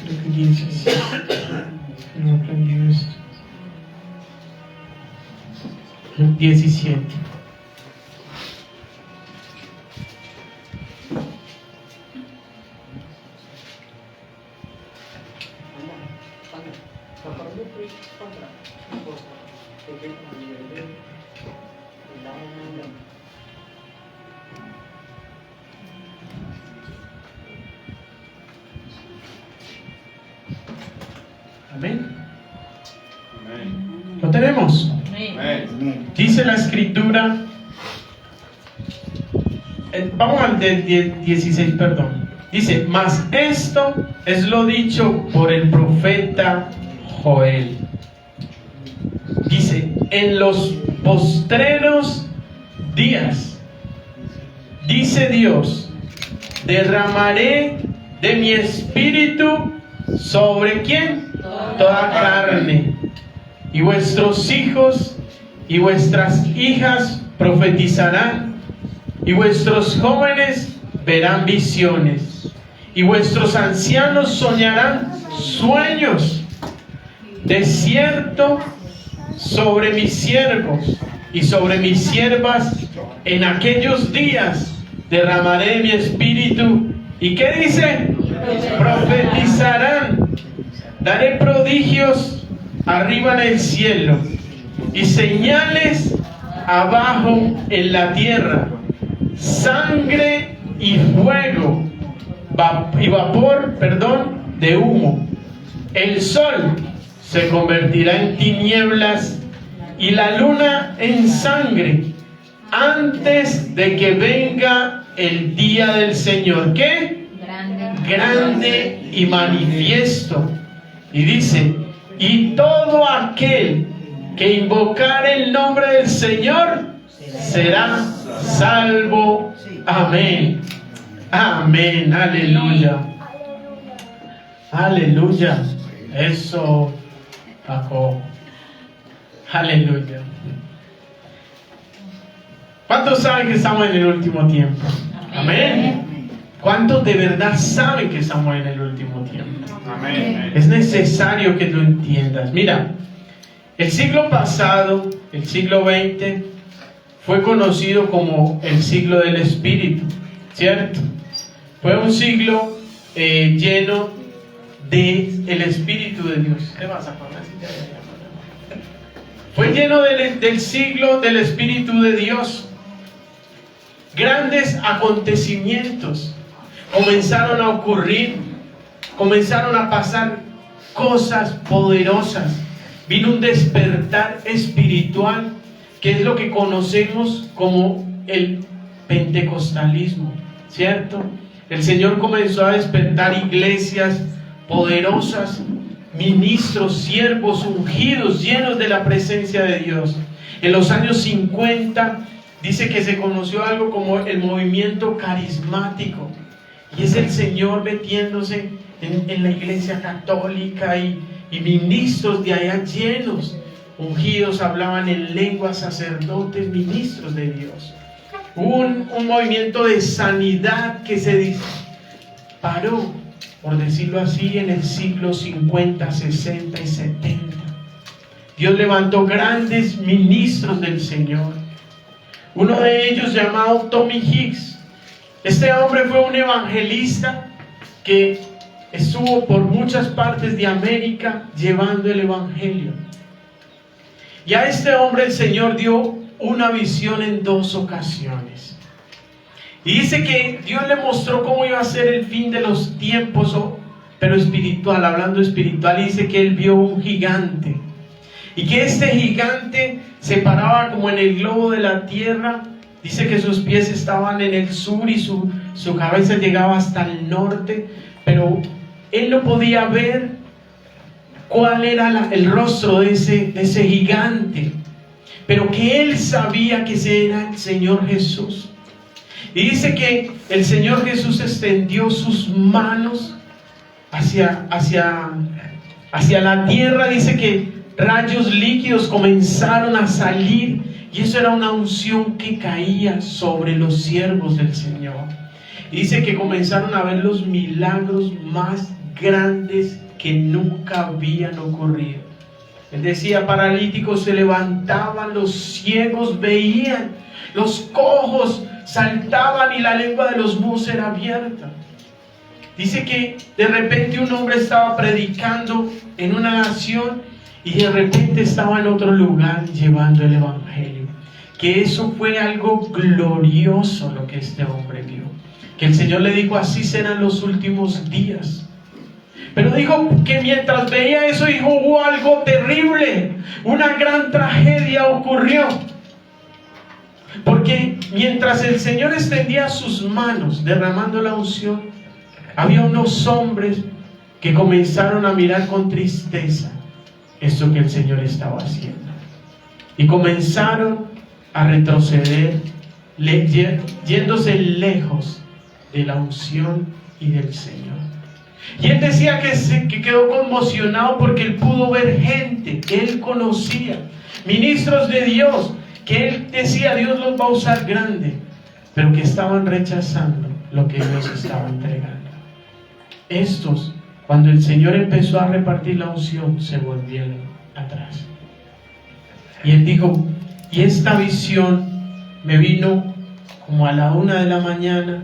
Creo que 17. No aprendí esto. 17. Amén. ¿Lo tenemos? Amén. Dice la escritura, vamos al del 16, perdón. Dice, mas esto es lo dicho por el profeta Joel. Dice, en los postreros días, dice Dios, derramaré de mi espíritu sobre ¿quién? Toda carne. Y vuestros hijos y vuestras hijas profetizarán, y vuestros jóvenes verán visiones, y vuestros ancianos soñarán sueños. De cierto, sobre mis siervos y sobre mis siervas en aquellos días derramaré mi espíritu. ¿Y qué dice? Profetizarán. Daré prodigios arriba en el cielo y señales abajo en la tierra, sangre y fuego y vapor, de humo. El sol se convertirá en tinieblas y la luna en sangre antes de que venga el día del Señor. ¿Qué? Grande y manifiesto. Y dice, y todo aquel que invocare el nombre del Señor será salvo. Amén. Amén. Aleluya. Aleluya. Eso, Jacob. Aleluya. ¿Cuántos saben que estamos en el último tiempo? Amén. ¿Cuántos de verdad saben que estamos en el último tiempo? Amén. Es necesario que lo entiendas. Mira, el siglo pasado, el siglo XX, fue conocido como el siglo del Espíritu, ¿cierto? Fue un siglo lleno del Espíritu de Dios. ¿Qué vas a poner? Fue lleno del siglo del Espíritu de Dios. Grandes acontecimientos comenzaron a ocurrir, comenzaron a pasar cosas poderosas. Vino un despertar espiritual, que es lo que conocemos como el pentecostalismo, ¿cierto? El Señor comenzó a despertar iglesias poderosas, ministros, siervos ungidos, llenos de la presencia de Dios. En los años 50 dice que se conoció algo como el movimiento carismático, y es el Señor metiéndose en la iglesia católica y ministros de allá llenos, ungidos, hablaban en lengua, sacerdotes, ministros de Dios. Hubo un movimiento de sanidad que se disparó, por decirlo así, en el siglo 50, 60 y 70. Dios levantó grandes ministros del Señor. Uno de ellos, llamado Tommy Hicks. Este hombre fue un evangelista que estuvo por muchas partes de América llevando el evangelio. Y a este hombre el Señor dio una visión en 2 ocasiones. Y dice que Dios le mostró cómo iba a ser el fin de los tiempos, pero espiritual, hablando espiritual. Y dice que él vio un gigante, y que este gigante se paraba como en el globo de la tierra. Dice que sus pies estaban en el sur y su cabeza llegaba hasta el norte, pero él no podía ver cuál era el rostro de ese gigante, pero que él sabía que ese era el Señor Jesús. Y dice que el Señor Jesús extendió sus manos hacia la tierra. Dice que rayos líquidos comenzaron a salir Y eso era una unción que caía sobre los siervos del Señor. Y dice que comenzaron a ver los milagros más grandes que nunca habían ocurrido. Él decía, paralíticos se levantaban, los ciegos veían, los cojos saltaban y la lengua de los mudos era abierta. Dice que de repente un hombre estaba predicando en una nación y de repente estaba en otro lugar llevando el evangelio. Que eso fue algo glorioso lo que este hombre vio. Que el Señor le dijo, así serán los últimos días. Pero dijo que mientras veía eso, dijo, hubo algo terrible, una gran tragedia ocurrió. Porque mientras el Señor extendía sus manos derramando la unción, había unos hombres que comenzaron a mirar con tristeza esto que el Señor estaba haciendo. Y comenzaron a retroceder, yéndose lejos de la unción y del Señor. Y él decía que quedó conmocionado porque él pudo ver gente que él conocía, ministros de Dios, que él decía, Dios los va a usar grande, pero que estaban rechazando lo que Dios estaba entregando. Estos, cuando el Señor empezó a repartir la unción, se volvieron atrás. Y él dijo, y esta visión me vino como a la 1 de la mañana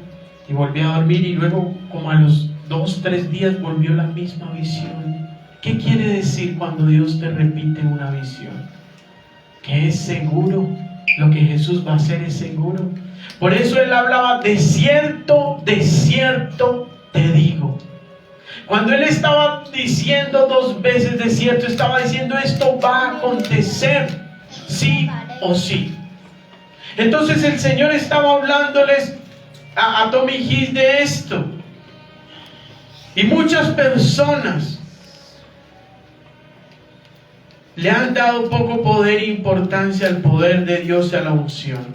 y volví a dormir, y luego como a los 2-3 días volvió la misma visión. ¿Qué quiere decir cuando Dios te repite una visión? Que es seguro, lo que Jesús va a hacer es seguro. Por eso él hablaba, de cierto te digo. Cuando él estaba diciendo 2 veces de cierto, estaba diciendo, esto va a acontecer, sí o sí. Entonces el Señor estaba hablándoles a Tommy Hill de esto. Y muchas personas le han dado poco poder e importancia al poder de Dios y a la unción.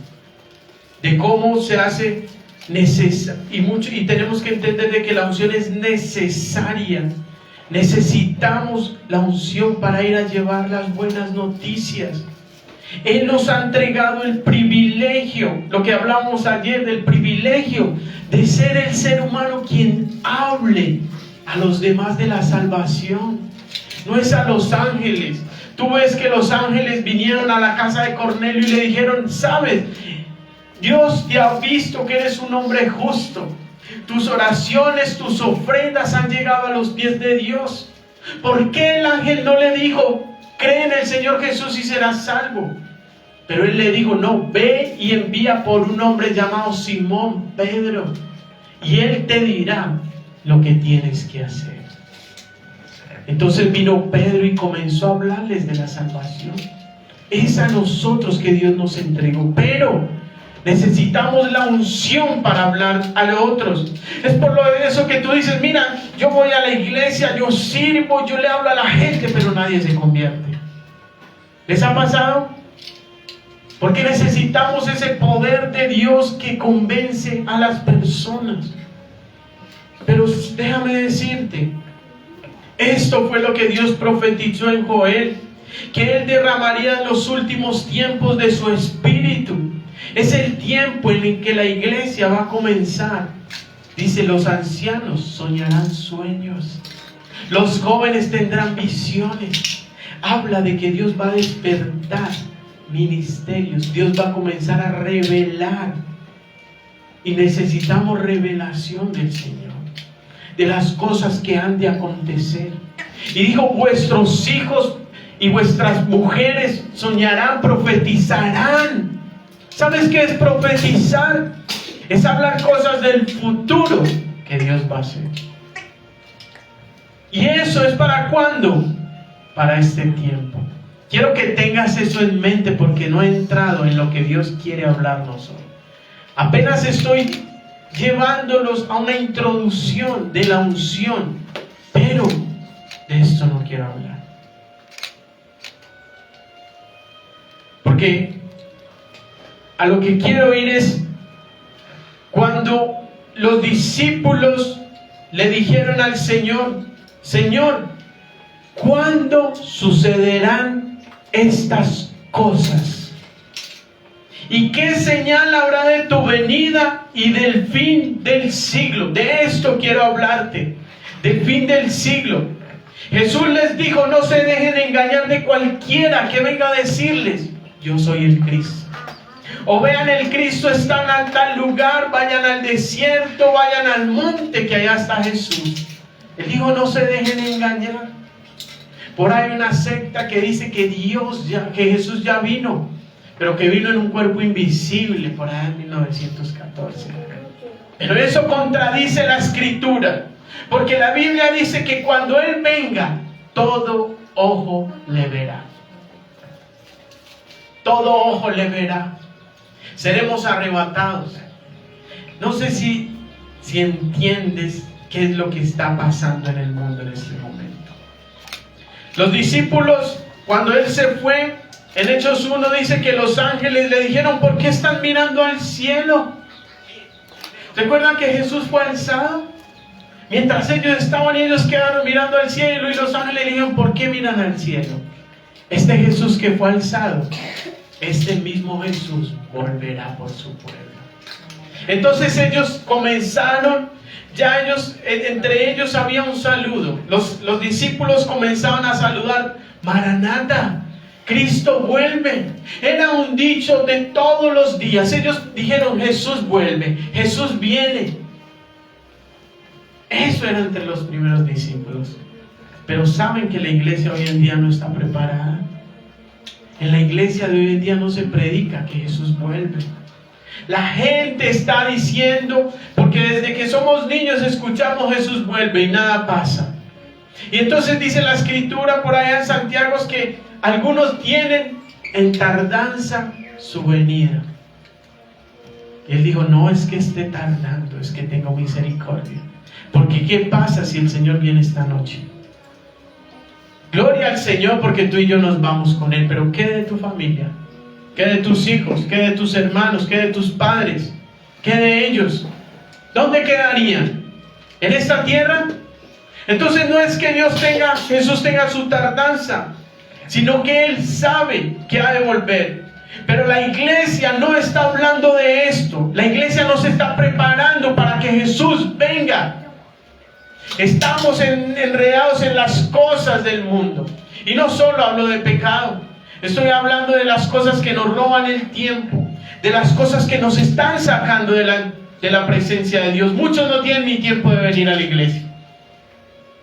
De cómo se hace y tenemos que entender de que la unción es necesaria. Necesitamos la unción para ir a llevar las buenas noticias. Él nos ha entregado el privilegio, lo que hablamos ayer, del privilegio de ser el ser humano quien hable a los demás de la salvación. No es a los ángeles. Tú ves que los ángeles vinieron a la casa de Cornelio y le dijeron, sabes, Dios te ha visto que eres un hombre justo. Tus oraciones, tus ofrendas han llegado a los pies de Dios. ¿Por qué el ángel no le dijo, cree en el Señor Jesús y serás salvo? Pero él le dijo, no, ve y envía por un hombre llamado Simón Pedro, y él te dirá lo que tienes que hacer. Entonces vino Pedro y comenzó a hablarles de la salvación. Es a nosotros que Dios nos entregó, pero necesitamos la unción para hablar a los otros. Es por lo de eso que tú dices, mira, yo voy a la iglesia, yo sirvo, yo le hablo a la gente, pero nadie se convierte. ¿Les ha pasado? Porque necesitamos ese poder de Dios que convence a las personas. Pero déjame decirte, esto fue lo que Dios profetizó en Joel, que Él derramaría en los últimos tiempos de su Espíritu. Es el tiempo en el que la iglesia va a comenzar. Dice, los ancianos soñarán sueños, los jóvenes tendrán visiones. Habla de que Dios va a despertar ministerios, Dios va a comenzar a revelar, y necesitamos revelación del Señor, de las cosas que han de acontecer. Y dijo, vuestros hijos y vuestras mujeres soñarán, profetizarán. ¿Sabes qué es profetizar? Es hablar cosas del futuro que Dios va a hacer. ¿Y eso es para cuándo? Para este tiempo. Quiero que tengas eso en mente, porque no he entrado en lo que Dios quiere hablarnos hoy. Apenas estoy llevándolos a una introducción de la unción, pero de esto no quiero hablar. Porque a lo que quiero ir es cuando los discípulos le dijeron al Señor, Señor, ¿cuándo sucederán estas cosas? ¿Y qué señal habrá de tu venida y del fin del siglo? De esto quiero hablarte, del fin del siglo. Jesús les dijo: no se dejen engañar de cualquiera que venga a decirles: yo soy el Cristo. O vean, el Cristo está en tal lugar, vayan al desierto, vayan al monte, que allá está Jesús. Él dijo: no se dejen engañar. Por ahí hay una secta que dice que que Jesús ya vino, pero que vino en un cuerpo invisible por allá en 1914. Pero eso contradice la Escritura, porque la Biblia dice que cuando Él venga, todo ojo le verá. Todo ojo le verá. Seremos arrebatados. No sé si entiendes qué es lo que está pasando en el mundo en este momento. Los discípulos, cuando Él se fue, en Hechos 1 dice que los ángeles le dijeron: ¿por qué están mirando al cielo? ¿Recuerdan que Jesús fue alzado? Mientras ellos estaban, ellos quedaron mirando al cielo, y los ángeles le dijeron: ¿por qué miran al cielo? Este Jesús que fue alzado, este mismo Jesús volverá por su pueblo. Entonces ellos comenzaron, entre ellos había un saludo. Los discípulos comenzaban a saludar: Maranata, Cristo vuelve. Era un dicho de todos los días. Ellos dijeron: Jesús vuelve, Jesús viene. Eso era entre los primeros discípulos. Pero saben que la iglesia hoy en día no está preparada. En la iglesia de hoy en día no se predica que Jesús vuelve. La gente está diciendo, porque desde que somos niños escuchamos: Jesús vuelve, y nada pasa. Y entonces dice la Escritura por allá en Santiago que algunos tienen en tardanza su venida. Y Él dijo: no es que esté tardando, es que tengo misericordia. Porque ¿qué pasa si el Señor viene esta noche? Gloria al Señor, porque tú y yo nos vamos con Él. Pero ¿qué de tu familia? ¿Qué de tus hijos? ¿Qué de tus hermanos? ¿Qué de tus padres? ¿Qué de ellos? ¿Dónde quedarían? ¿En esta tierra? Entonces no es que Jesús tenga su tardanza, sino que Él sabe que ha de volver. Pero la iglesia no está hablando de esto. La iglesia no se está preparando para que Jesús venga. Estamos enredados en las cosas del mundo. Y no solo hablo de pecado, estoy hablando de las cosas que nos roban el tiempo, de las cosas que nos están sacando de la presencia de Dios. Muchos no tienen ni tiempo de venir a la iglesia,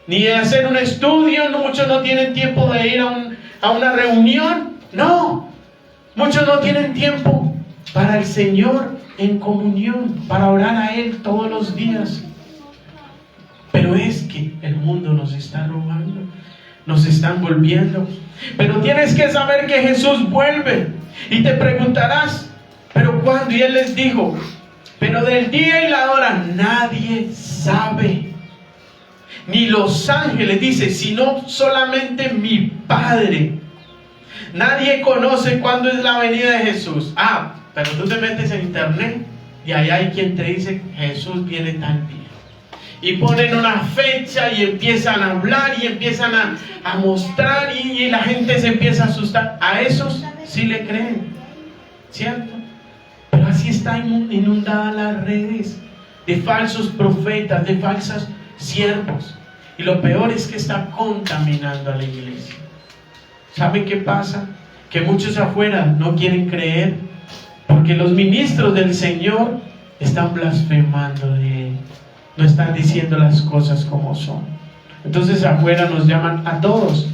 ni de hacer un estudio. Muchos no tienen tiempo de ir a una reunión. No, muchos no tienen tiempo para el Señor en comunión, para orar a Él todos los días. Pero es que el mundo nos está robando, nos están volviendo. Pero tienes que saber que Jesús vuelve. Y te preguntarás: ¿pero cuándo? Y Él les dijo: pero del día y la hora nadie sabe, ni los ángeles, dice, sino solamente mi Padre. Nadie conoce cuándo es la venida de Jesús. Pero tú te metes en internet y ahí hay quien te dice: Jesús viene tal día. Y ponen una fecha y empiezan a hablar y empiezan a mostrar, y la gente se empieza a asustar. A esos sí le creen, ¿cierto? Pero así están inundadas las redes de falsos profetas, de falsos siervos. Y lo peor es que está contaminando a la iglesia. ¿Saben qué pasa? Que muchos afuera no quieren creer, porque los ministros del Señor están blasfemando de Él. No están diciendo las cosas como son. Entonces afuera nos llaman a todos.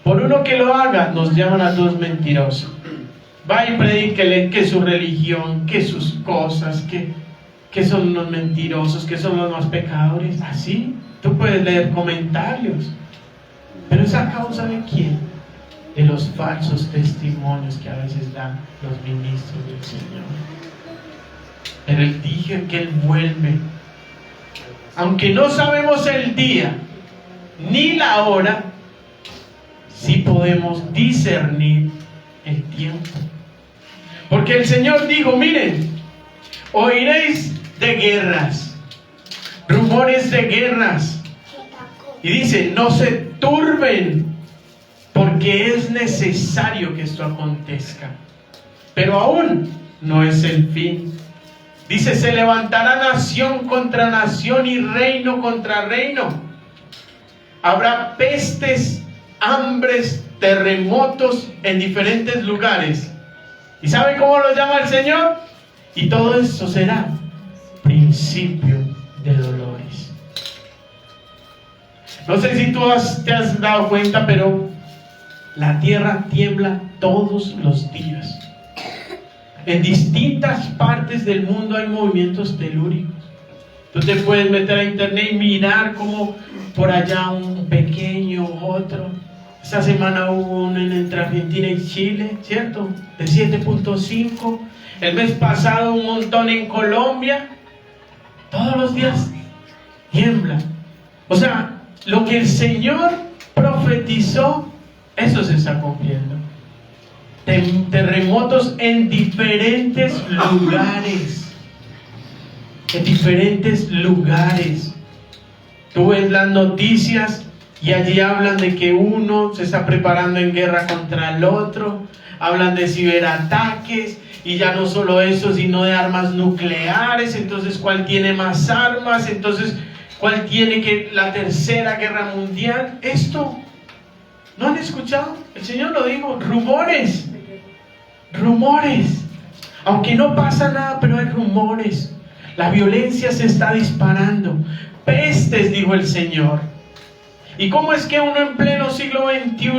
Por uno que lo haga, nos llaman a todos mentirosos. Va y predíquele que su religión, que sus cosas, que son unos mentirosos, que son los más pecadores. Así, tú puedes leer comentarios. Pero ¿es a causa de quién? De los falsos testimonios que a veces dan los ministros del Señor. Pero Él dijo que Él vuelve. Aunque no sabemos el día ni la hora, sí podemos discernir el tiempo. Porque el Señor dijo: miren, oiréis de guerras, rumores de guerras. Y dice: no se turben, porque es necesario que esto acontezca. Pero aún no es el fin. Dice, se levantará nación contra nación y reino contra reino. Habrá pestes, hambres, terremotos en diferentes lugares. ¿Y sabe cómo lo llama el Señor? Y todo eso será principio de dolores. No sé si tú te has dado cuenta, pero la tierra tiembla todos los días. En distintas partes del mundo hay movimientos telúricos. Tú te puedes meter a internet y mirar cómo por allá un pequeño, otro. Esta semana hubo uno entre Argentina y Chile, ¿cierto? De 7.5. El mes pasado un montón en Colombia. Todos los días tiembla. O sea, lo que el Señor profetizó, eso se está cumpliendo. Terremotos en diferentes lugares. En diferentes lugares. Tú ves las noticias y allí hablan de que uno se está preparando en guerra contra el otro. Hablan de ciberataques. Y ya no solo eso, sino de armas nucleares. Entonces, ¿cuál tiene más armas? Entonces, ¿cuál tiene la tercera guerra mundial? Esto, ¿no han escuchado? El Señor lo dijo, rumores. Rumores. Aunque no pasa nada, pero hay rumores. La violencia se está disparando. Pestes, dijo el Señor. ¿Y cómo es que uno en pleno siglo XXI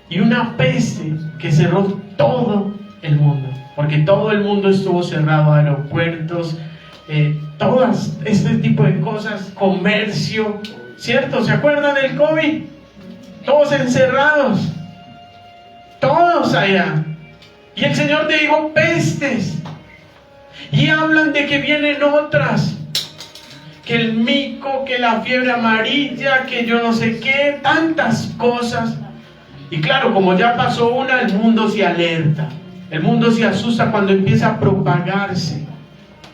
y una peste que cerró todo el mundo? Porque todo el mundo estuvo cerrado, aeropuertos, todas este tipo de cosas, comercio, ¿cierto? ¿Se acuerdan del COVID? Todos encerrados, todos allá. Y el Señor te dijo pestes. Y hablan de que vienen otras, que el mico, que la fiebre amarilla, que yo no sé qué, tantas cosas. Y claro, como ya pasó una, el mundo se alerta. El mundo se asusta cuando empieza a propagarse,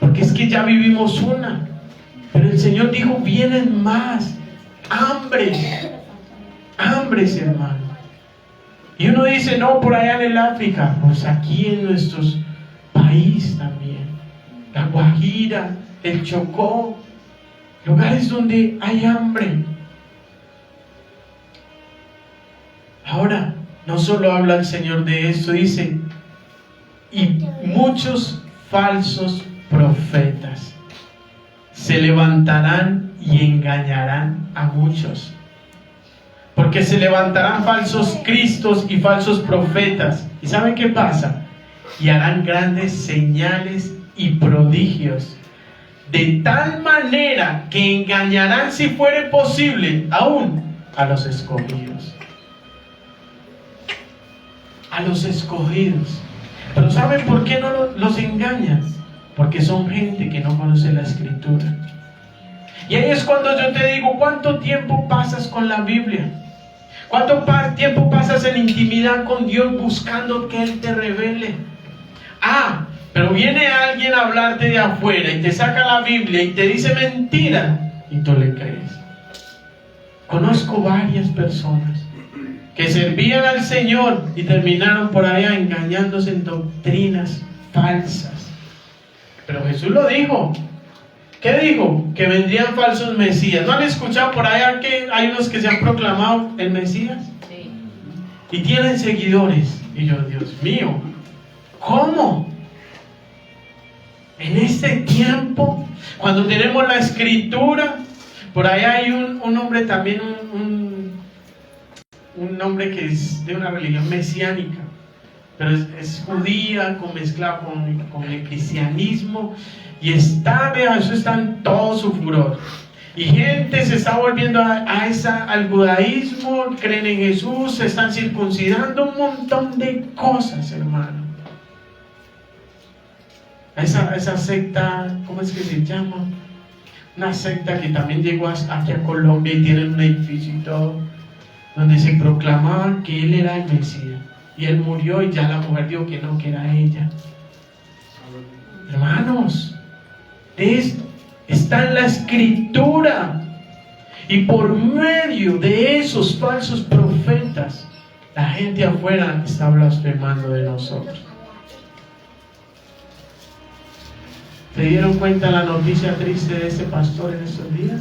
porque es que ya vivimos una. Pero el Señor dijo, vienen más. Hambres, hermano. Y uno dice, no, por allá en el África. Pues aquí en nuestros países también. La Guajira, el Chocó, lugares donde hay hambre. Ahora, no solo habla el Señor de esto, dice, y muchos falsos profetas se levantarán y engañarán a muchos. Porque se levantarán falsos cristos y falsos profetas. ¿Y saben qué pasa? Y harán grandes señales y prodigios, de tal manera que engañarán, si fuere posible, aún a los escogidos. A los escogidos. Pero ¿saben por qué no los engañan? Porque son gente que no conoce la Escritura. Y ahí es cuando yo te digo, ¿cuánto tiempo pasas con la Biblia? ¿Cuánto tiempo pasas en intimidad con Dios buscando que Él te revele? Pero viene alguien a hablarte de afuera y te saca la Biblia y te dice mentira y tú le crees. Conozco varias personas que servían al Señor y terminaron por allá engañándose en doctrinas falsas. Pero Jesús lo dijo. ¿Qué dijo? Que vendrían falsos mesías. ¿No han escuchado por allá que hay unos que se han proclamado el Mesías? Sí. Y tienen seguidores. Y yo, Dios mío, ¿cómo? En este tiempo, cuando tenemos la Escritura, por allá hay un hombre también, un hombre que es de una religión mesiánica, pero es judía, mezclada con el cristianismo, y eso está en todo su furor. Y gente se está volviendo al judaísmo, creen en Jesús, se están circuncidando, un montón de cosas, hermano. Esa secta, ¿cómo es que se llama? Una secta que también llegó aquí a Colombia y tienen un edificio y todo, donde se proclamaban que él era el Mesías. Y él murió y ya la mujer dijo que no, que era ella. Hermanos, está en la Escritura. Y por medio de esos falsos profetas, la gente afuera está blasfemando de nosotros. ¿Se dieron cuenta la noticia triste de ese pastor en estos días?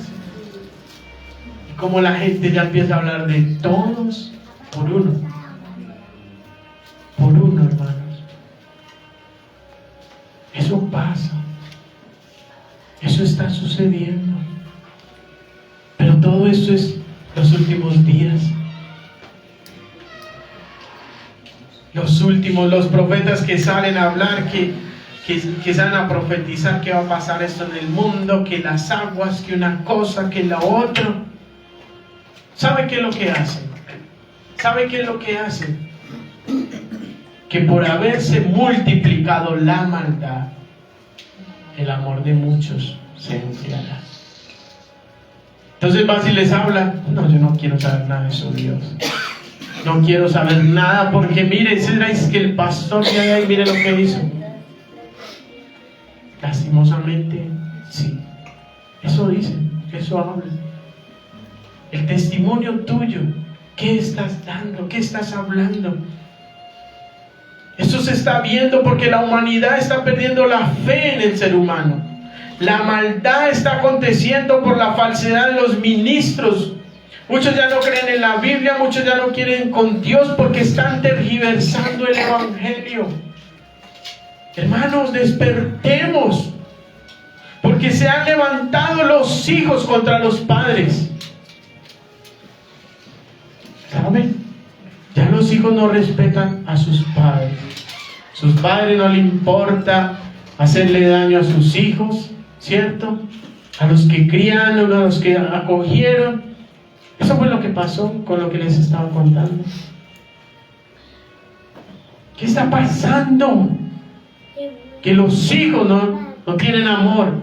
Y cómo la gente ya empieza a hablar de todos por uno. Por uno, hermanos. Eso pasa. Eso está sucediendo. Pero todo esto es los últimos días. Los últimos, los profetas que salen a hablar, que salen a profetizar que va a pasar esto en el mundo, que las aguas, que una cosa, que la otra. ¿Sabe qué es lo que hacen? ¿Sabe qué es lo que hacen? Que por haberse multiplicado la maldad, el amor de muchos se enfriará. Entonces vas y les habla: no, yo no quiero saber nada de eso, Dios. No quiero saber nada porque mire, es que el pastor que hay ahí, mire lo que hizo. Lastimosamente, sí. Eso dicen, eso hablan. El testimonio tuyo, ¿qué estás dando? ¿Qué estás hablando? Eso se está viendo porque la humanidad está perdiendo la fe en el ser humano. La maldad está aconteciendo por la falsedad de los ministros. Muchos ya no creen en la Biblia, muchos ya no quieren con Dios porque están tergiversando el Evangelio. Hermanos, despertemos, porque se han levantado los hijos contra los padres. ¿Saben? Ya los hijos no respetan a sus padres. Sus padres no les importa hacerle daño a sus hijos, ¿cierto? A los que crían, a los que acogieron. Eso fue lo que pasó con lo que les estaba contando. ¿Qué está pasando? Que los hijos no tienen amor.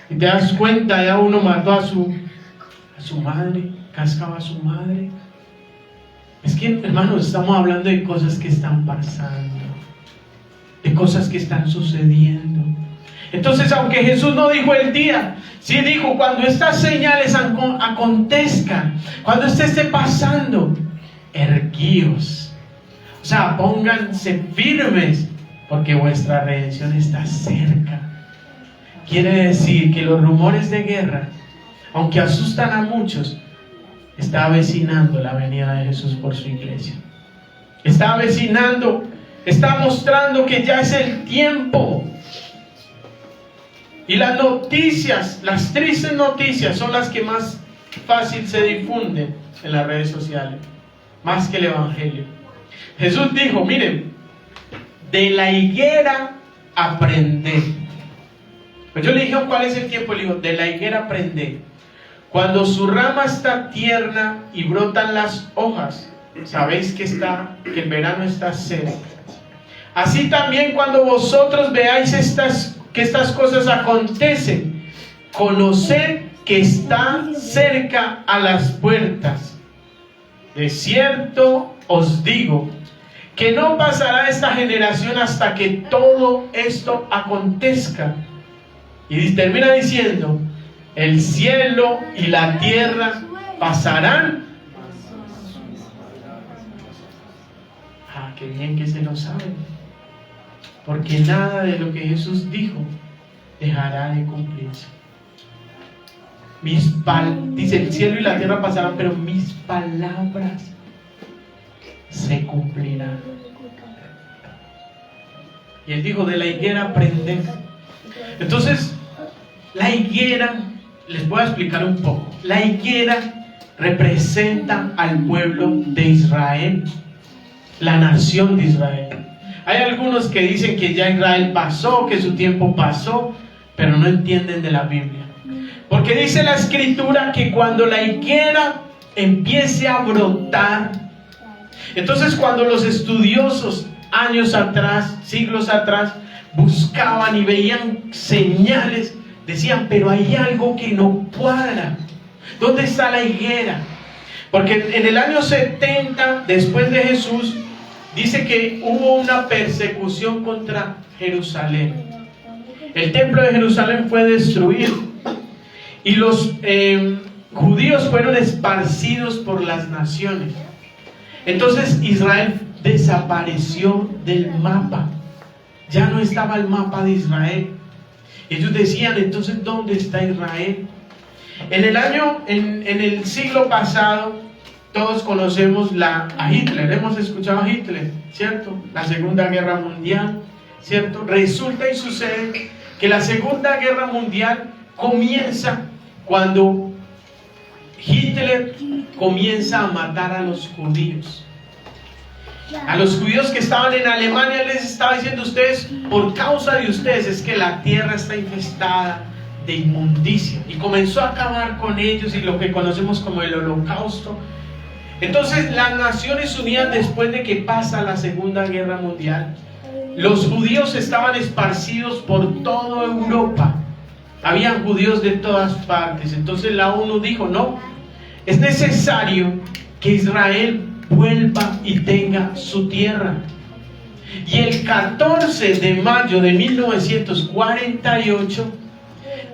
Y te das cuenta, ya uno mató a su madre, cascaba a su madre. Es que, hermanos, estamos hablando de cosas que están pasando, de cosas que están sucediendo. Entonces, aunque Jesús no dijo el día, sí dijo: cuando estas señales acontezcan, cuando esto esté pasando, erguíos. O sea, pónganse firmes, porque vuestra redención está cerca. Quiere decir que los rumores de guerra, aunque asustan a muchos, está avecinando la venida de Jesús por su iglesia. Está avecinando, está mostrando que ya es el tiempo. Y las noticias, las tristes noticias, son las que más fácil se difunden en las redes sociales, más que el Evangelio. Jesús dijo: miren, de la higuera aprended. Pues yo le dije: ¿cuál es el tiempo? Le digo: de la higuera aprended. Cuando su rama está tierna y brotan las hojas, sabéis que el verano está cerca. Así también, cuando vosotros veáis que estas cosas acontecen, conoced que está cerca a las puertas. De cierto os digo que no pasará esta generación hasta que todo esto acontezca. Y termina diciendo: el cielo y la tierra pasarán. Ah, qué bien que se lo saben. Porque nada de lo que Jesús dijo dejará de cumplirse. Dice: el cielo y la tierra pasarán, pero mis palabras se cumplirán. Y él dijo: de la higuera aprended. Entonces, la higuera, les voy a explicar un poco. La higuera representa al pueblo de Israel, la nación de Israel. Hay algunos que dicen que ya Israel pasó, que su tiempo pasó, pero no entienden de la Biblia. Porque dice la Escritura que cuando la higuera empiece a brotar, entonces cuando los estudiosos años atrás, siglos atrás, buscaban y veían señales, decían: pero hay algo que no cuadra. ¿Dónde está la higuera? Porque en el año 70 después de Jesús, dice que hubo una persecución contra Jerusalén. El templo de Jerusalén fue destruido y los judíos fueron esparcidos por las naciones. Entonces Israel desapareció del mapa. Ya no estaba el mapa de Israel. Ellos decían, entonces, ¿dónde está Israel? En el siglo pasado, todos conocemos a Hitler, hemos escuchado a Hitler, ¿cierto? La Segunda Guerra Mundial, ¿cierto? Resulta y sucede que la Segunda Guerra Mundial comienza cuando Hitler comienza a matar a los judíos. A los judíos que estaban en Alemania les estaba diciendo, ustedes, por causa de ustedes es que la tierra está infestada de inmundicia, y comenzó a acabar con ellos, y lo que conocemos como el Holocausto. Entonces las Naciones Unidas, después de que pasa la Segunda Guerra Mundial, los judíos estaban esparcidos por toda Europa, habían judíos de todas partes. Entonces la ONU dijo, no, es necesario que Israel vuelva y tenga su tierra. Y el 14 de mayo de 1948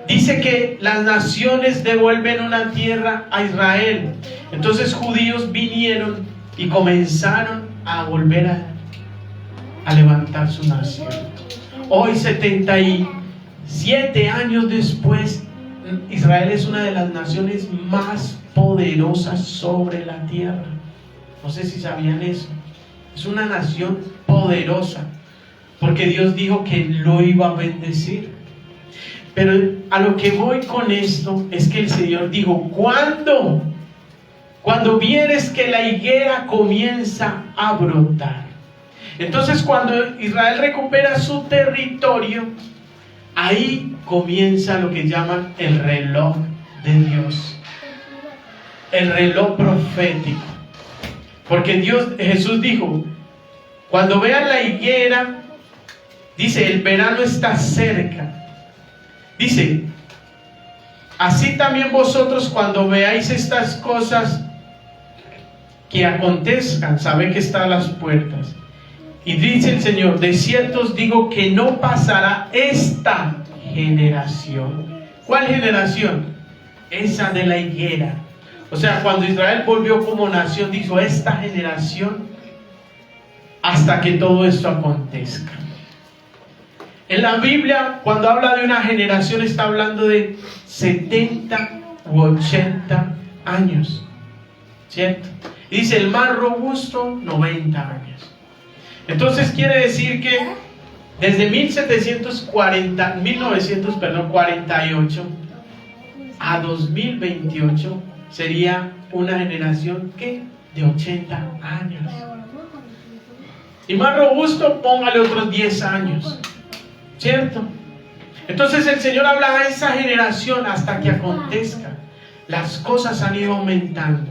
dice que las naciones devuelven una tierra a Israel. Entonces judíos vinieron y comenzaron a volver a levantar su nación. Hoy, 77 años después, Israel es una de las naciones más poderosas sobre la tierra. No sé si sabían eso. Es una nación poderosa, porque Dios dijo que lo iba a bendecir. Pero a lo que voy con esto es que el Señor dijo, ¿cuándo? Cuando vieres que la higuera comienza a brotar. Entonces cuando Israel recupera su territorio, ahí comienza lo que llaman el reloj de Dios, el reloj profético. Porque Jesús dijo, cuando vean la higuera, dice, el verano está cerca. Dice, así también vosotros cuando veáis estas cosas que acontezcan, sabed que están a las puertas. Y dice el Señor, de cierto os digo que no pasará esta generación. ¿Cuál generación? Esa de la higuera. O sea, cuando Israel volvió como nación, dijo, esta generación, hasta que todo esto acontezca. En la Biblia, cuando habla de una generación, está hablando de 70 u 80 años, ¿cierto? Y dice, el más robusto, 90 años. Entonces quiere decir que desde 1948 a 2028 sería una generación que de 80 años. Y más robusto, póngale otros 10 años, ¿cierto? Entonces el Señor habla de esa generación hasta que acontezca. Las cosas han ido aumentando.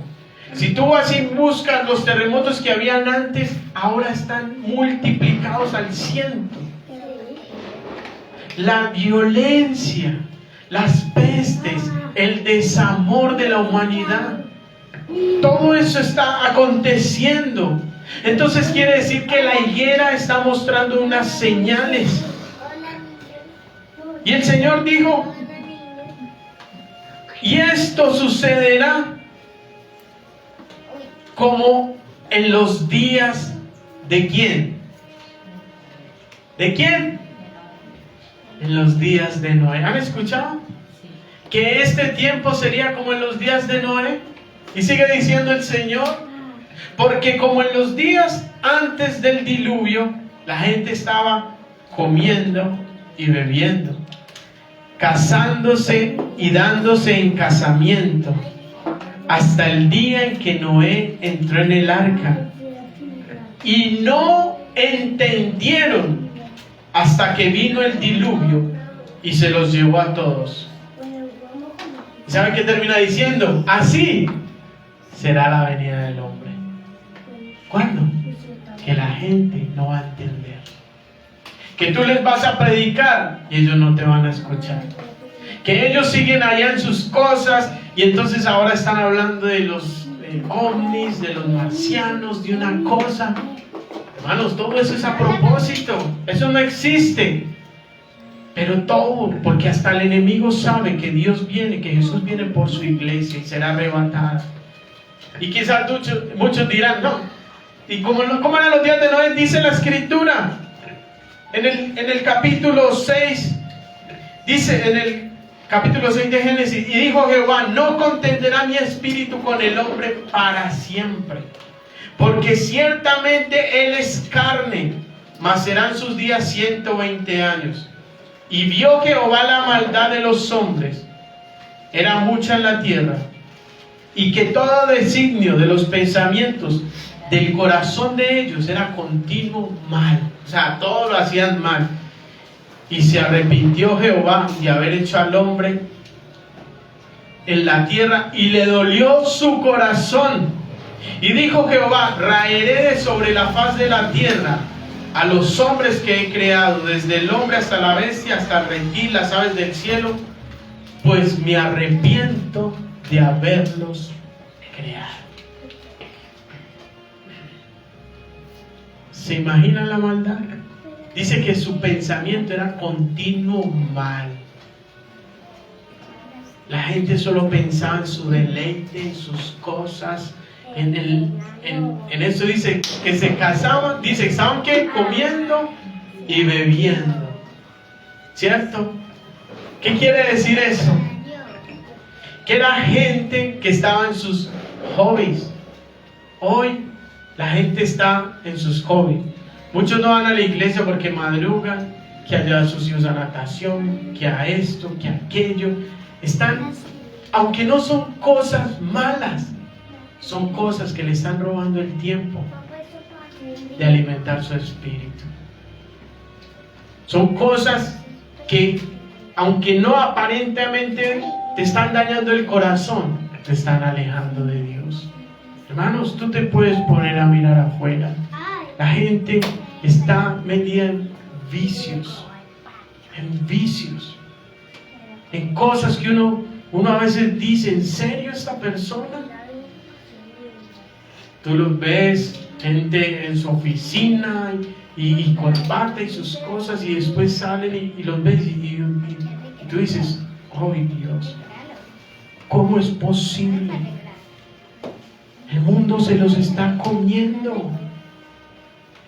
Si tú así buscas los terremotos que habían antes, ahora están multiplicados al 100. La violencia, las pestes, el desamor de la humanidad, todo eso está aconteciendo. Entonces quiere decir que la higuera está mostrando unas señales. Y el Señor dijo, y esto sucederá como en los días de ¿quién? ¿De quién? En los días de Noé. ¿Han escuchado? Que este tiempo sería como en los días de Noé. Y sigue diciendo el Señor, porque como en los días antes del diluvio, la gente estaba comiendo y bebiendo, casándose y dándose en casamiento, hasta el día en que Noé entró en el arca, y no entendieron hasta que vino el diluvio y se los llevó a todos. ¿Y saben qué termina diciendo? Así será la venida del hombre. ¿Cuándo? Que la gente no va a entender. Que tú les vas a predicar y ellos no te van a escuchar. Que ellos siguen allá en sus cosas y entonces ahora están hablando de los ovnis, de los marcianos, de una cosa. Hermanos, todo eso es a propósito. Eso no existe. Pero todo, porque hasta el enemigo sabe que Dios viene, que Jesús viene por su iglesia y será arrebatada. Y quizás muchos dirán, no. ¿Y cómo eran los días de Noé? Dice la Escritura, en el capítulo 6, Dice en el capítulo 6 de Génesis, y dijo Jehová, no contenderá mi espíritu con el hombre para siempre, porque ciertamente él es carne, mas serán sus días 120 años. Y vio Jehová la maldad de los hombres, era mucha en la tierra, y que todo designio de los pensamientos del corazón de ellos era continuo mal. O sea, todo lo hacían mal. Y se arrepintió Jehová de haber hecho al hombre en la tierra, y le dolió su corazón. Y dijo Jehová, raeré de sobre la faz de la tierra a los hombres que he creado, desde el hombre hasta la bestia, hasta el reptil, las aves del cielo, pues me arrepiento de haberlos creado. ¿Se imaginan la maldad? Dice que su pensamiento era continuo mal. La gente solo pensaba en su deleite, en sus cosas. En eso dice que se casaban, dice, ¿saben qué? Comiendo y bebiendo. ¿Cierto? ¿Qué quiere decir eso? Que era gente que estaba en sus hobbies. Hoy la gente está en sus hobbies. Muchos no van a la iglesia porque madrugan, que a llevar a sus hijos a natación, que a esto, que a aquello. Están, aunque no son cosas malas, son cosas que le están robando el tiempo de alimentar su espíritu. Son cosas que, aunque no aparentemente te están dañando el corazón, te están alejando de Dios. Hermanos, tú te puedes poner a mirar afuera. La gente está metida en vicios, en cosas que uno a veces dice, ¿en serio esta persona? Tú los ves, gente en su oficina y corbata y sus cosas, y después salen y los ves y tú dices, oh Dios, ¿cómo es posible? El mundo se los está comiendo.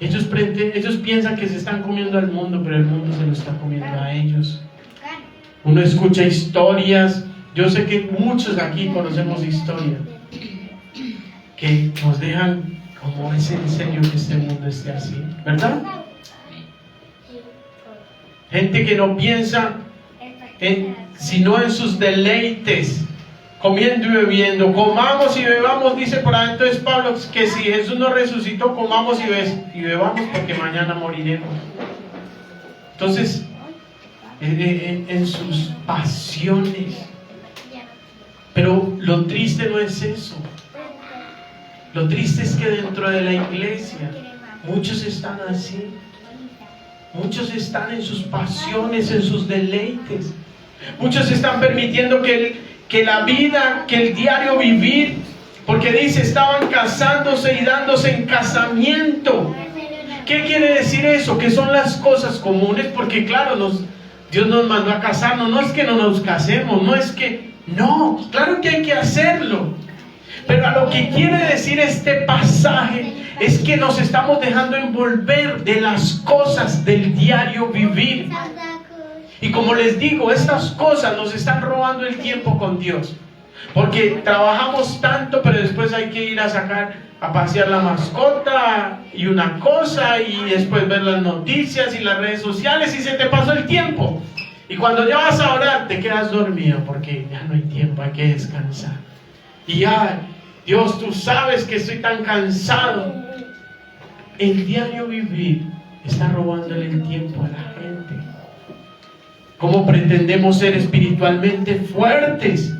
Ellos piensan que se están comiendo al mundo, pero el mundo se lo está comiendo a ellos. Uno escucha historias. Yo sé que muchos aquí conocemos historias que nos dejan como, ¿es en serio que este mundo esté así? ¿Verdad? Gente que no piensa sino en sus deleites, comiendo y bebiendo. Comamos y bebamos, dice por ahí entonces Pablo, que si Jesús nos resucitó, comamos y bebamos porque mañana moriremos. Entonces, en sus pasiones. Pero lo triste no es eso. Lo triste es que dentro de la iglesia muchos están así. Muchos están en sus pasiones, en sus deleites. Muchos están permitiendo que la vida, que el diario vivir, porque dice, estaban casándose y dándose en casamiento. ¿Qué quiere decir eso? Que son las cosas comunes, porque claro, Dios nos mandó a casarnos. No es que no nos casemos, no, claro que hay que hacerlo. Pero a lo que quiere decir este pasaje es que nos estamos dejando envolver de las cosas del diario vivir. Y como les digo, estas cosas nos están robando el tiempo con Dios. Porque trabajamos tanto, pero después hay que ir a pasear la mascota y una cosa, y después ver las noticias y las redes sociales, y se te pasó el tiempo. Y cuando ya vas a orar, te quedas dormido porque ya no hay tiempo, hay que descansar. Y ya, Dios, tú sabes que estoy tan cansado. El diario vivir está robándole el tiempo a la gente. ¿Cómo pretendemos ser espiritualmente fuertes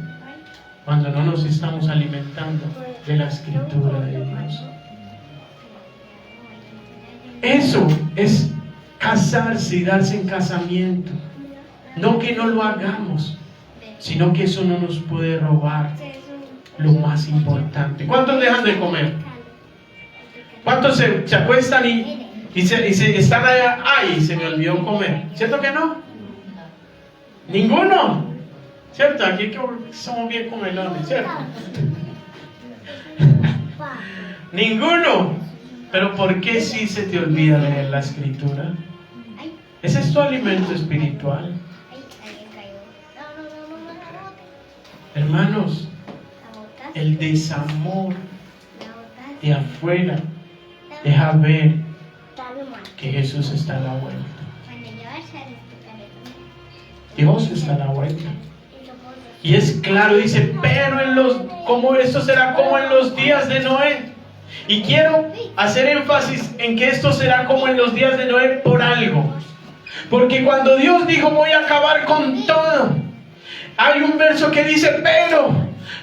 cuando no nos estamos alimentando de la escritura de Dios? Eso es casarse y darse en casamiento. No que no lo hagamos, sino que eso no nos puede robar lo más importante. ¿Cuántos dejan de comer? ¿Cuántos se acuestan y se están allá? ¡Ay, se me olvidó comer! ¿Cierto que no? Ninguno. ¿Cierto? Aquí somos bien comelones, ¿cierto? Ninguno. Pero ¿por qué sí se te olvida leer la escritura? Ese es tu alimento espiritual. Hermanos, el desamor de afuera deja ver que Jesús está a la vuelta. Dios está a la vuelta. Y es claro, dice, pero como esto será como en los días de Noé. Y quiero hacer énfasis en que esto será como en los días de Noé por algo. Porque cuando Dios dijo voy a acabar con todo, hay un verso que dice,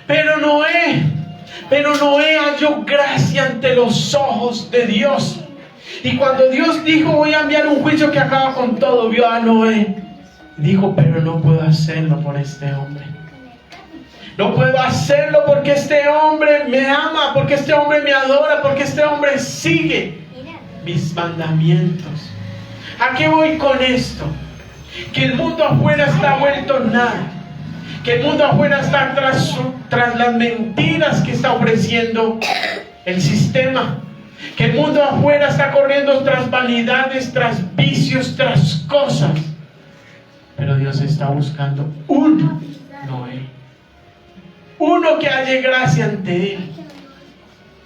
pero Noé halló gracia ante los ojos de Dios. Y cuando Dios dijo voy a enviar un juicio que acaba con todo, vio a Noé. Dijo, pero no puedo hacerlo por este hombre. No puedo hacerlo porque este hombre me ama, porque este hombre me adora, porque este hombre sigue mis mandamientos. ¿A qué voy con esto? Que el mundo afuera está vuelto nada. Que el mundo afuera está tras las mentiras que está ofreciendo el sistema. Que el mundo afuera está corriendo tras vanidades, tras vicios, tras cosas. Pero Dios está buscando uno, Noé. Uno que halle gracia ante Él.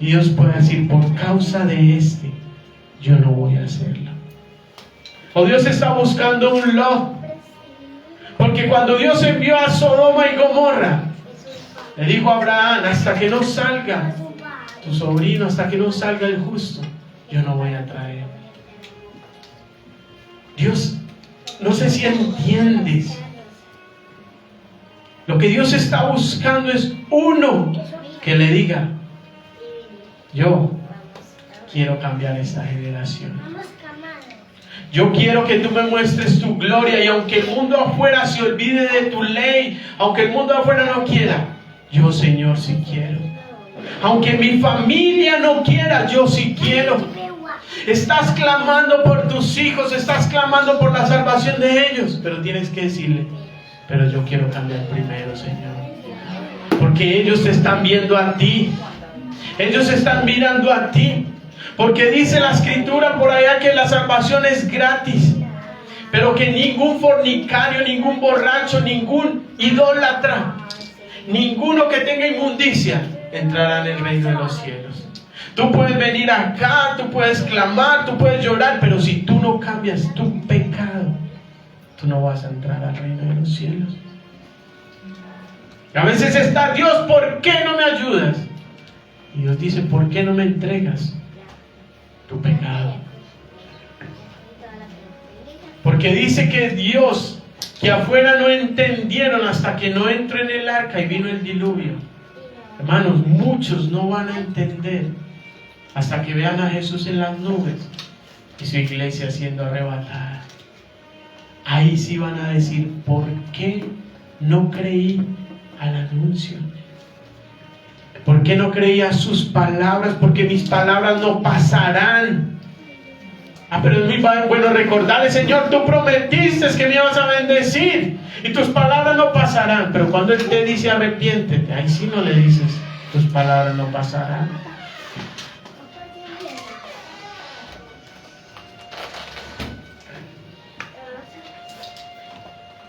Y Dios puede decir, por causa de este, yo no voy a hacerlo. O Dios está buscando un Lot. Porque cuando Dios envió a Sodoma y Gomorra, le dijo a Abraham, hasta que no salga tu sobrino, hasta que no salga el justo, yo no voy a traer. Dios, no sé si entiendes. Lo que Dios está buscando es uno que le diga, yo quiero cambiar esta generación. Yo quiero que tú me muestres tu gloria, y aunque el mundo afuera se olvide de tu ley, aunque el mundo afuera no quiera, yo, Señor, sí quiero. Aunque mi familia no quiera, yo sí quiero. Estás clamando por tus hijos, estás clamando por la salvación de ellos, pero tienes que decirle, pero yo quiero cambiar primero, Señor. Porque ellos te están viendo a ti. Ellos están mirando a ti. Porque dice la escritura por allá que la salvación es gratis. Pero que ningún fornicario, ningún borracho, ningún idólatra, ninguno que tenga inmundicia entrará en el reino de los cielos. Tú puedes venir acá, tú puedes clamar, tú puedes llorar, pero si tú no cambias tu pecado, tú no vas a entrar al reino de los cielos. A veces está, Dios, ¿por qué no me ayudas? Y Dios dice, ¿por qué no me entregas tu pecado? Porque dice que Dios, que afuera no entendieron hasta que no entró en el arca y vino el diluvio. Hermanos, muchos no van a entender hasta que vean a Jesús en las nubes y su iglesia siendo arrebatada. Ahí sí van a decir, ¿por qué no creí al anuncio? ¿Por qué no creí a sus palabras? Porque mis palabras no pasarán. Pero es muy bueno recordarle, Señor, tú prometiste que me ibas a bendecir y tus palabras no pasarán. Pero cuando Él te dice arrepiéntete, ahí sí no le dices, tus palabras no pasarán.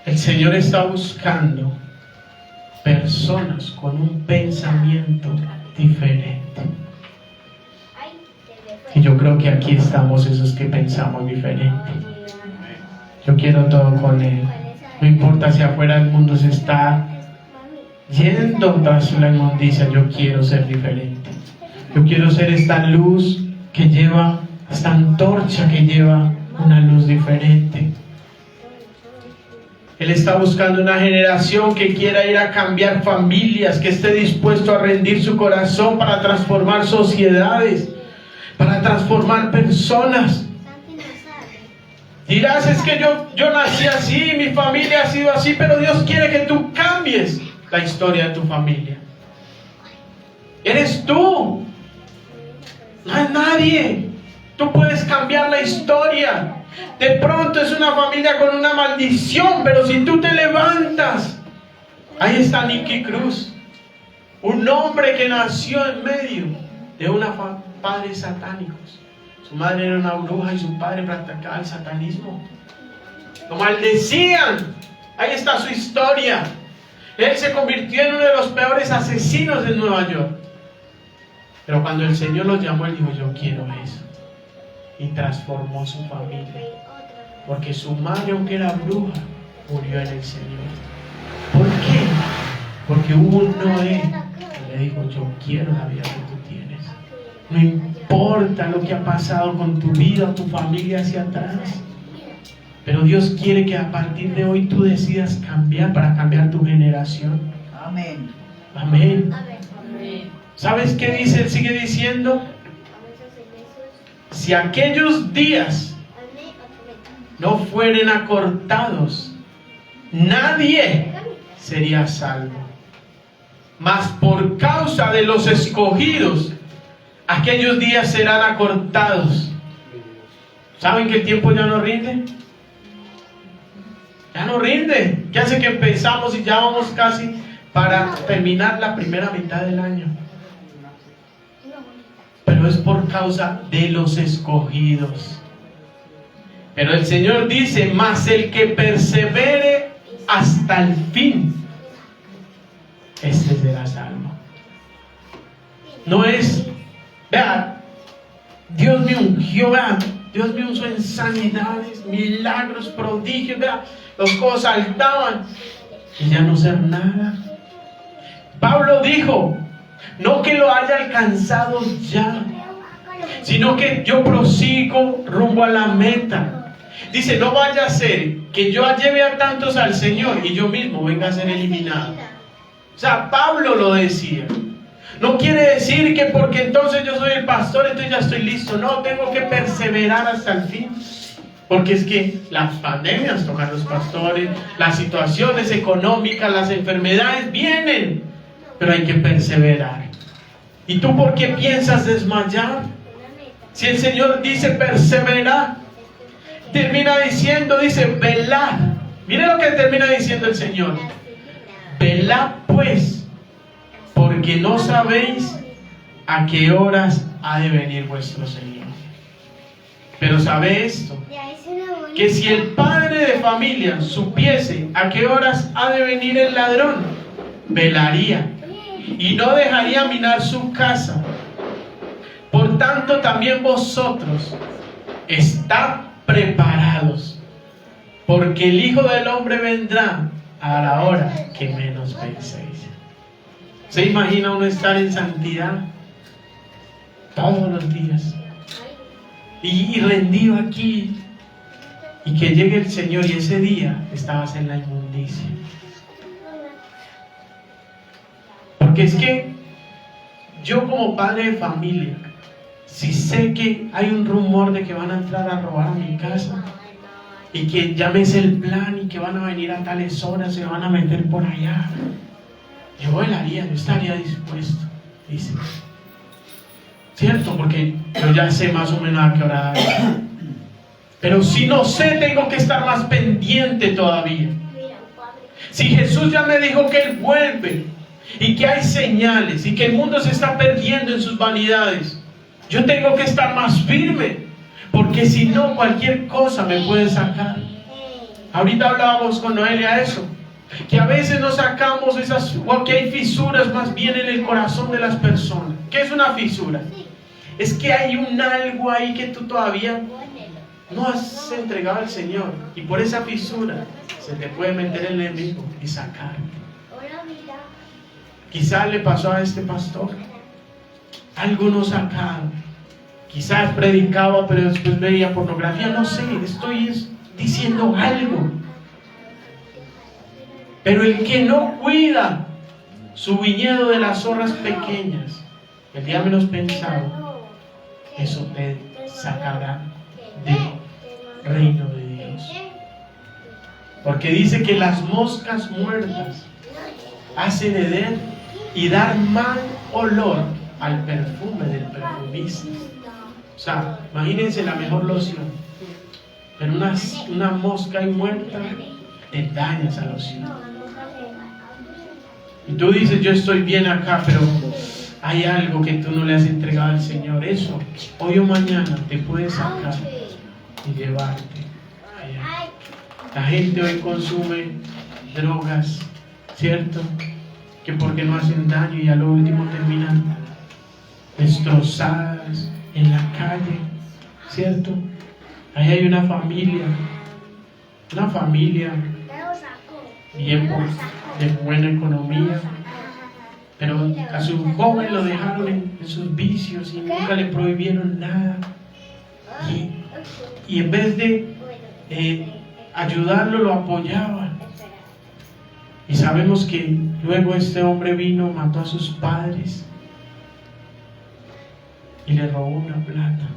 El Señor está buscando personas con un pensamiento diferente. Y yo creo que aquí estamos esos que pensamos diferente. Yo quiero todo con Él. No importa si afuera el mundo se está yendo tras la inmundicia, yo quiero ser diferente. Yo quiero ser esta luz que lleva, esta antorcha que lleva una luz diferente. Él está buscando una generación que quiera ir a cambiar familias, que esté dispuesto a rendir su corazón para transformar sociedades, para transformar personas. Dirás, es que yo nací así, mi familia ha sido así, pero Dios quiere que tú cambies la historia de tu familia. Eres tú, no hay nadie. Tú puedes cambiar la historia. De pronto es una familia con una maldición, pero si tú te levantas, ahí está Nicky Cruz, un hombre que nació en medio de padres satánicos. Su madre era una bruja y su padre practicaba el satanismo. Lo maldecían. Ahí está su historia. Él se convirtió en uno de los peores asesinos de Nueva York. Pero cuando el Señor lo llamó, él dijo, yo quiero eso. Y transformó su familia. Porque su madre, aunque era bruja, murió en el Señor. ¿Por qué? Porque hubo un Noé que le dijo, yo quiero la vida que tú tienes. No importa lo que ha pasado con tu vida o tu familia hacia atrás. Pero Dios quiere que a partir de hoy tú decidas cambiar para cambiar tu generación. Amén. Amén. ¿Sabes qué dice? Él sigue diciendo, si aquellos días no fueren acortados, nadie sería salvo. Mas por causa de los escogidos, aquellos días serán acortados. ¿Saben que el tiempo ya no rinde? Ya no rinde. ¿Qué hace que empezamos y ya vamos casi para terminar la primera mitad del año? Pero es por causa de los escogidos. Pero el Señor dice, mas el que persevere hasta el fin, este será salvo. No es, vea, Dios me ungió, vea, Dios me usó en sanidades, milagros, prodigios, vea, los ojos saltaban y ya no ser nada. Pablo dijo, no que lo haya alcanzado ya, sino que yo prosigo rumbo a la meta. Dice, no vaya a ser que yo lleve a tantos al Señor y yo mismo venga a ser eliminado. O sea, Pablo lo decía. No quiere decir que porque entonces yo soy el pastor, entonces ya estoy listo. No, tengo que perseverar hasta el fin. Porque es que las pandemias tocan a los pastores, las situaciones económicas, las enfermedades vienen, pero hay que perseverar. ¿Y tú por qué piensas desmayar? Si el Señor dice perseverar, termina diciendo, dice velad. Mire lo que termina diciendo el Señor. Velad pues, porque no sabéis a qué horas ha de venir vuestro Señor. Pero sabe esto, que si el padre de familia supiese a qué horas ha de venir el ladrón, velaría y no dejaría minar su casa. Por tanto, también vosotros estad preparados, porque el Hijo del Hombre vendrá a la hora que menos penséis. ¿Se imagina uno estar en santidad todos los días y rendido aquí, y que llegue el Señor y ese día estabas en la inmundicia? Porque es que yo, como padre de familia, si sé que hay un rumor de que van a entrar a robar a mi casa y que ya me sé el plan y que van a venir a tales horas, se van a meter por allá, yo velaría, yo estaría dispuesto, dice. ¿Cierto? Porque yo ya sé más o menos a qué hora. Pero si no sé, tengo que estar más pendiente todavía. Si Jesús ya me dijo que Él vuelve y que hay señales y que el mundo se está perdiendo en sus vanidades, yo tengo que estar más firme, porque si no, cualquier cosa me puede sacar. Ahorita hablábamos con Noelia eso, que a veces nos sacamos esas, o que hay fisuras más bien en el corazón de las personas. ¿Qué es una fisura? Es que hay un algo ahí que tú todavía no has entregado al Señor, y por esa fisura se te puede meter el enemigo y sacar. Quizás le pasó a este pastor, algo no sacaba. Quizás predicaba, pero después veía pornografía. No sé, estoy diciendo algo. Pero el que no cuida su viñedo de las zorras pequeñas, el día menos pensado, eso te sacará del reino de Dios. Porque dice que las moscas muertas hacen heder y dar mal olor al perfume del perfumista. O sea, imagínense la mejor loción, pero una mosca ahí muerta te daña esa loción. Y tú dices, yo estoy bien acá, pero hay algo que tú no le has entregado al Señor. Eso, hoy o mañana, te puede sacar y llevarte allá. La gente hoy consume drogas ¿cierto? Que porque no hacen daño y a lo último terminan destrozadas en la calle, ¿cierto? Ahí hay una familia bien de buena economía, pero a su joven lo dejaron en sus vicios y nunca le prohibieron nada. Y en vez de ayudarlo, lo apoyaban. Y sabemos que luego este hombre vino, mató a sus padres y le robó una plata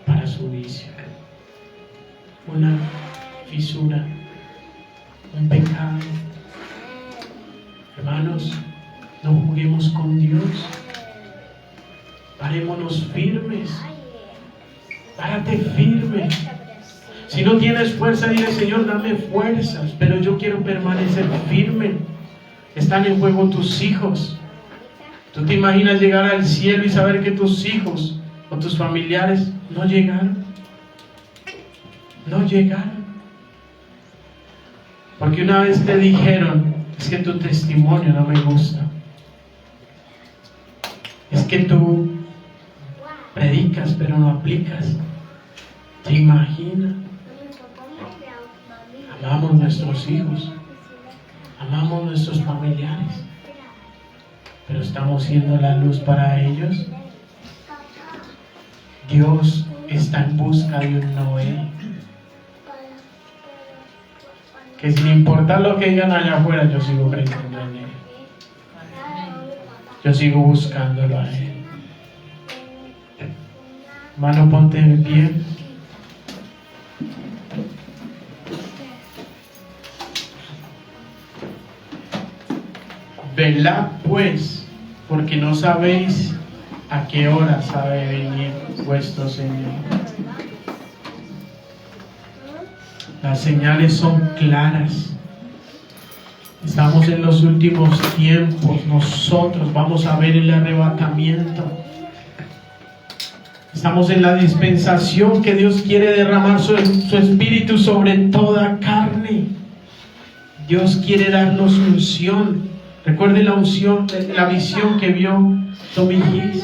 para su vicio. Una fisura, un pecado. Hermanos, no juguemos con Dios. Parémonos firmes. Párate firme. Si no tienes fuerza, dile: Señor, dame fuerzas, pero yo quiero permanecer firme. Están en juego tus hijos. ¿Tú te imaginas llegar al cielo y saber que tus hijos o tus familiares no llegaron? No llegaron. Porque una vez te dijeron: es que tu testimonio no me gusta. Es que tú predicas pero no aplicas. ¿Te imaginas? Amamos nuestros hijos, amamos nuestros familiares, pero estamos siendo la luz para ellos. Dios está en busca de un Noé que, sin importar lo que digan allá afuera, yo sigo creyendo en Él. Yo sigo buscándolo a Él. Hermano, ponte en pie. Velad pues, porque no sabéis a qué hora sabe venir vuestro Señor. Las señales son claras. Estamos en los últimos tiempos. Nosotros vamos a ver el arrebatamiento. Estamos en la dispensación que Dios quiere derramar su espíritu sobre toda carne. Dios quiere darnos unción. Recuerde la unción, la visión que vio Tommy Hicks.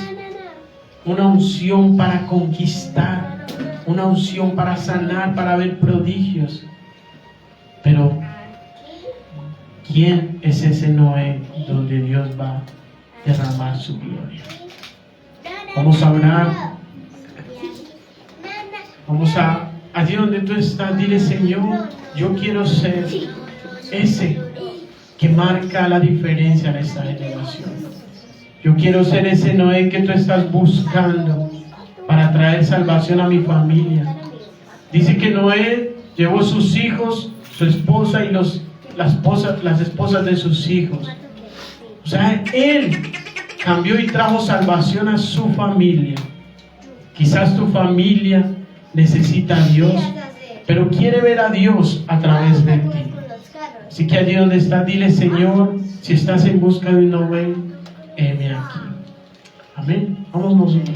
Una unción para conquistar, una unción para sanar, para ver prodigios. Pero ¿quién es ese Noé donde Dios va a derramar su gloria? Vamos a orar. Vamos a, allí donde tú estás, dile: Señor, yo quiero ser ese que marca la diferencia en esta generación. Yo quiero ser ese Noé que tú estás buscando para traer salvación a mi familia. Dice que Noé llevó sus hijos, su esposa y las esposas de sus hijos. O sea, él cambió y trajo salvación a su familia. Quizás tu familia necesita a Dios, pero quiere ver a Dios a través de ti. Así que allí donde estás, dile: Señor, si estás en busca de un Noé, heme aquí. Amén. Vamos nosotros.